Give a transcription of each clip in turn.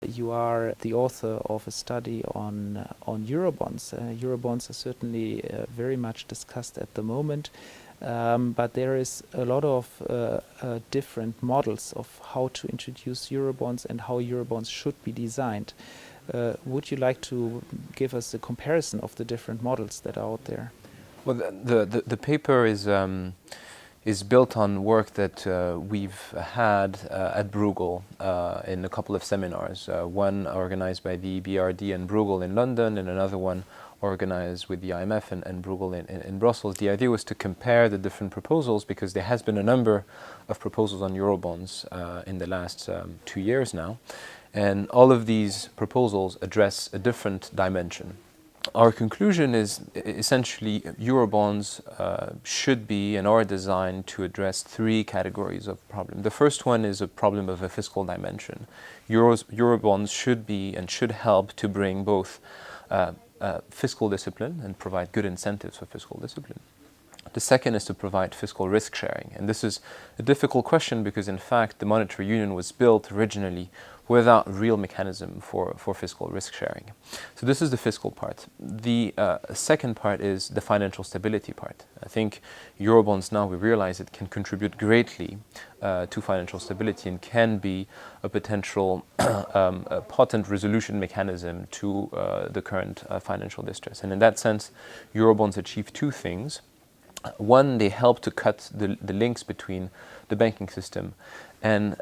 you are the author of a study on Eurobonds. Eurobonds are certainly very much discussed at the moment, but there is a lot of different models of how to introduce Eurobonds and how Eurobonds should be designed. Would you like to give us a comparison of the different models that are out there? Well, the paper is built on work that we've had at Bruegel in a couple of seminars. One organized by the EBRD and Bruegel in London, and another one organized with the IMF and Bruegel in Brussels. The idea was to compare the different proposals, because there has been a number of proposals on Eurobonds in the last 2 years now. And all of these proposals address a different dimension. Our conclusion is essentially Eurobonds should be and are designed to address 3 categories of problem. The first one is a problem of a fiscal dimension. Eurobonds should be and should help to bring both fiscal discipline and provide good incentives for fiscal discipline. The second is to provide fiscal risk sharing. And this is a difficult question because, in fact, the monetary union was built originally without real mechanism for fiscal risk sharing. So this is the fiscal part. The second part is the financial stability part. I think Eurobonds now, we realize it can contribute greatly to financial stability and can be a potential potent resolution mechanism to the current financial distress. And in that sense, Eurobonds achieve 2 things. One, they help to cut the links between the banking system and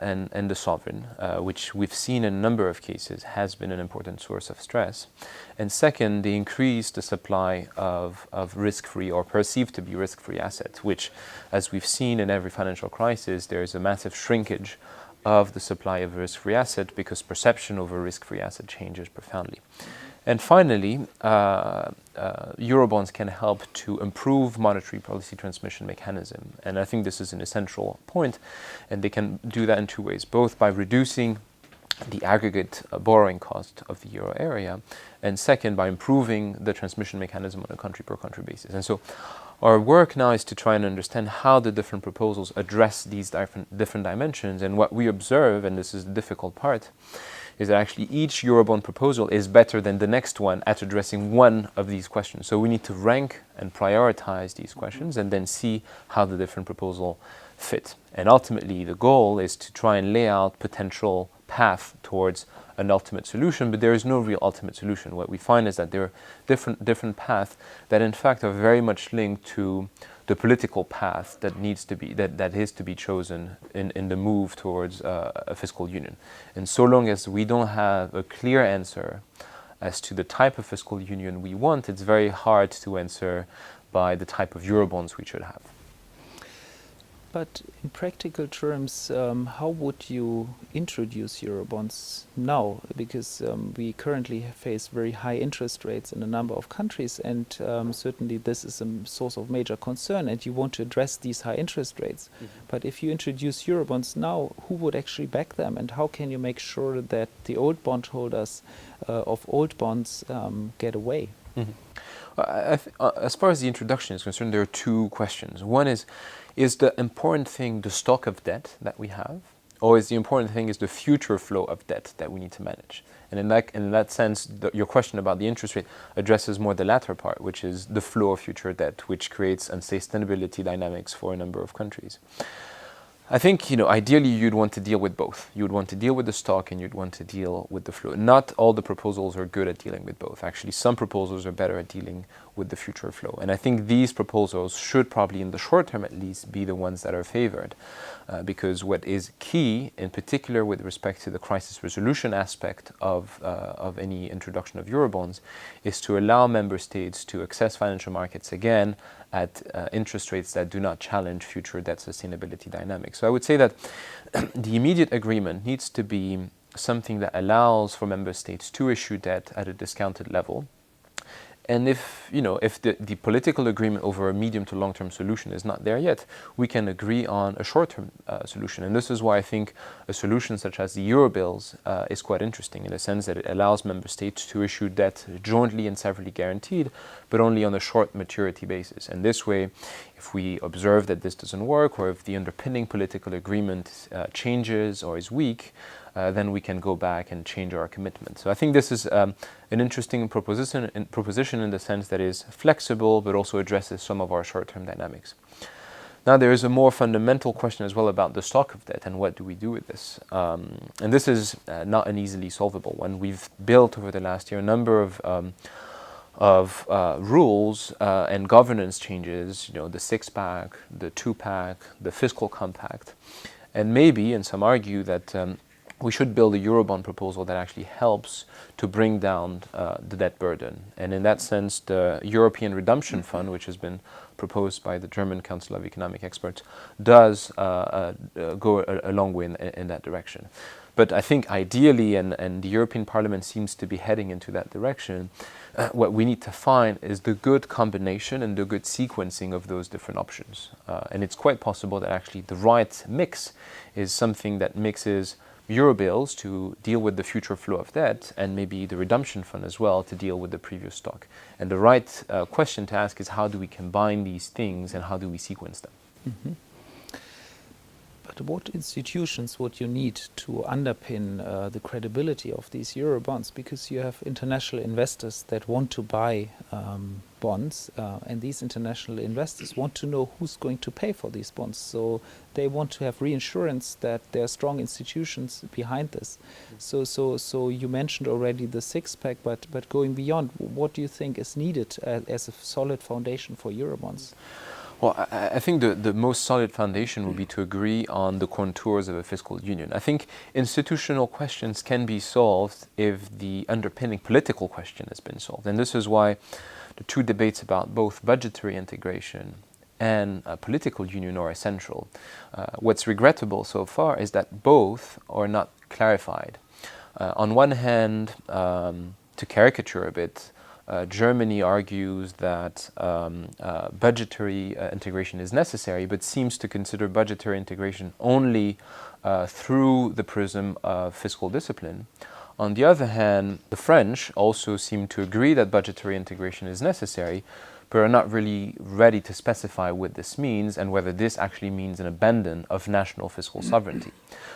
the sovereign, which we've seen in a number of cases has been an important source of stress. And second, they increase the supply of risk-free or perceived to be risk-free assets, which, as we've seen in every financial crisis, there is a massive shrinkage of the supply of risk-free asset because perception over risk-free asset changes profoundly. And finally, Eurobonds can help to improve monetary policy transmission mechanism. And I think this is an essential point. And they can do that in 2 ways, both by reducing the aggregate borrowing cost of the euro area, and second, by improving the transmission mechanism on a country-per-country basis. And so our work now is to try and understand how the different proposals address these different dimensions. And what we observe, and this is the difficult part, is that actually each Eurobond proposal is better than the next one at addressing one of these questions. So we need to rank and prioritize these questions and then see how the different proposals fit. And ultimately, the goal is to try and lay out potential path towards an ultimate solution, but there is no real ultimate solution. What we find is that there are different paths that in fact are very much linked to the political path that needs to be that is to be chosen in the move towards a fiscal union. And so long as we don't have a clear answer as to the type of fiscal union we want, it's very hard to answer by the type of Eurobonds we should have. But in practical terms, how would you introduce Eurobonds now? Because we currently face very high interest rates in a number of countries, and certainly this is a source of major concern, and you want to address these high interest rates. But if you introduce Eurobonds now, who would actually back them, and how can you make sure that the old bondholders of old bonds get away? As far as the introduction is concerned, there are 2 questions. One is the important thing the stock of debt that we have, or is the important thing is the future flow of debt that we need to manage? And in that sense, your question about the interest rate addresses more the latter part, which is the flow of future debt, which creates unsustainability dynamics for a number of countries. I think, ideally you'd want to deal with both. You would want to deal with the stock and you'd want to deal with the flow. Not all the proposals are good at dealing with both. Actually, some proposals are better at dealing with the future flow. And I think these proposals should probably, in the short term at least, be the ones that are favored. Because what is key, in particular with respect to the crisis resolution aspect of any introduction of Eurobonds, is to allow member states to access financial markets again at interest rates that do not challenge future debt sustainability dynamics. So I would say that the immediate agreement needs to be something that allows for member states to issue debt at a discounted level. And if the political agreement over a medium to long-term solution is not there yet, we can agree on a short-term solution. And this is why I think a solution such as the Eurobills is quite interesting in the sense that it allows member states to issue debt jointly and severally guaranteed, but only on a short maturity basis. And this way, if if we observe that this doesn't work, or if the underpinning political agreement changes or is weak, then we can go back and change our commitment. So I think this is an interesting proposition in the sense that it is flexible, but also addresses some of our short-term dynamics. Now there is a more fundamental question as well about the stock of debt and what do we do with this. And this is not an easily solvable one. We've built over the last year a number of rules and governance changes, the six-pack, the two-pack, the fiscal compact. And maybe, and some argue that we should build a Eurobond proposal that actually helps to bring down the debt burden. And in that sense, the European Redemption Fund, which has been proposed by the German Council of Economic Experts, does go a long way in that direction. But I think ideally, and the European Parliament seems to be heading into that direction, what we need to find is the good combination and the good sequencing of those different options. And it's quite possible that actually the right mix is something that mixes Eurobills to deal with the future flow of debt, and maybe the redemption fund as well to deal with the previous stock. And the right question to ask is, how do we combine these things and how do we sequence them? Mm-hmm. But what institutions would you need to underpin the credibility of these Eurobonds? Because you have international investors that want to buy bonds, and these international investors want to know who's going to pay for these bonds. So they want to have reinsurance that there are strong institutions behind this. So you mentioned already the six-pack, but going beyond, what do you think is needed as a solid foundation for Eurobonds? Well, I think the most solid foundation would be to agree on the contours of a fiscal union. I think institutional questions can be solved if the underpinning political question has been solved. And this is why the two debates about both budgetary integration and political union are essential. What's regrettable so far is that both are not clarified. On one hand, to caricature a bit, Germany argues that budgetary integration is necessary, but seems to consider budgetary integration only through the prism of fiscal discipline. On the other hand, the French also seem to agree that budgetary integration is necessary, but are not really ready to specify what this means and whether this actually means an abandon of national fiscal sovereignty.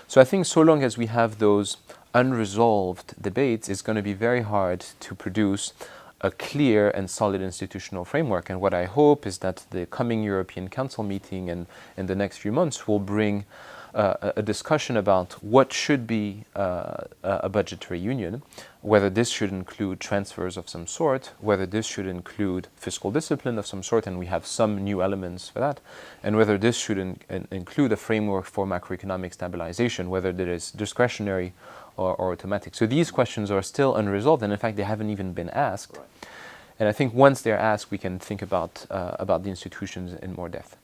So I think so long as we have those unresolved debates, it's going to be very hard to produce a clear and solid institutional framework. And what I hope is that the coming European Council meeting and in the next few months will bring a discussion about what should be a budgetary union, whether this should include transfers of some sort, whether this should include fiscal discipline of some sort, and we have some new elements for that, and whether this should include a framework for macroeconomic stabilization, whether it is discretionary or automatic. So these questions are still unresolved, and in fact they haven't even been asked. Right. And I think once they're asked, we can think about the institutions in more depth.